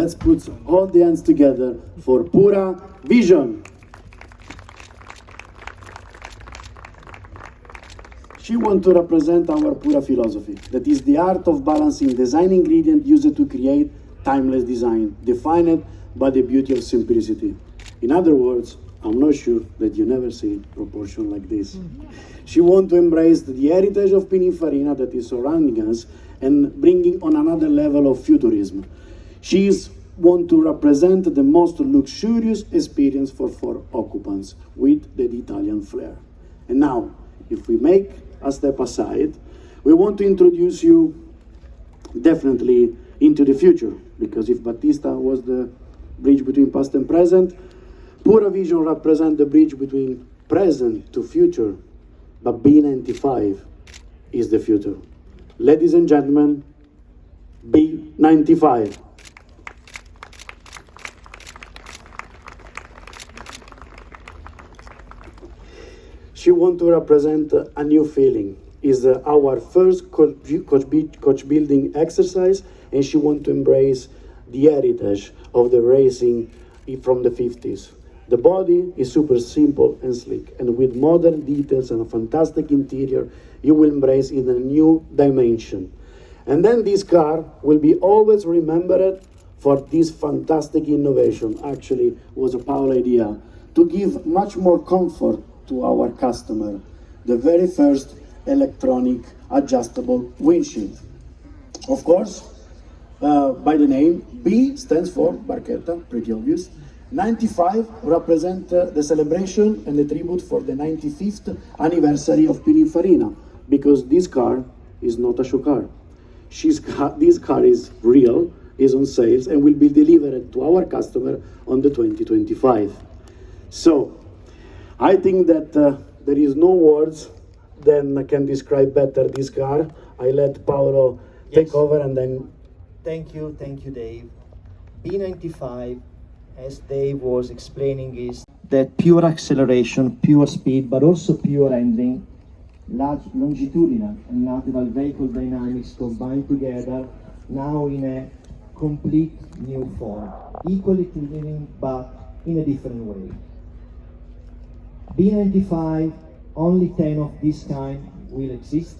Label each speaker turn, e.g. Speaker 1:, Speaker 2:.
Speaker 1: Let's put all the hands together for Pura Vision. She wants to represent our Pura philosophy, that is the art of balancing design ingredient used to create timeless design, defined by the beauty of simplicity. In other words, I'm not sure that you never see proportion like this. She wants to embrace the heritage of Pininfarina that is surrounding us and bringing on another level of futurism. She wants to represent the most luxurious experience for four occupants with the Italian flair. And now, if we make a step aside, we want to introduce you definitely into the future, because if Battista was the bridge between past and present, Pura Vision represents the bridge between present to future, but B95 is the future. Ladies and gentlemen, B95. She wants to represent a new feeling. It's our first coach building exercise, and she wants to embrace the heritage of the racing from the 50s. The body is super simple and sleek, and with modern details and a fantastic interior, you will embrace in a new dimension. And then this car will be always remembered for this fantastic innovation. Actually, was a Paolo idea to give much more comfort to our customer. The very first electronic adjustable windshield. Of course, by the name, B stands for Barchetta, pretty obvious. 95 represent the celebration and the tribute for the 95th anniversary of Pininfarina, because this car is not a show car. This car is real, is on sales, and will be delivered to our customer on the 2025. So, I think that there is no words that can describe better this car. I let Paolo take over and then...
Speaker 2: Thank you, Dave. B95, as Dave was explaining, is that pure acceleration, pure speed, but also pure handling, large longitudinal and natural vehicle dynamics combined together, now in a complete new form, equally thrilling but in a different way. B95, only 10 of this kind will exist,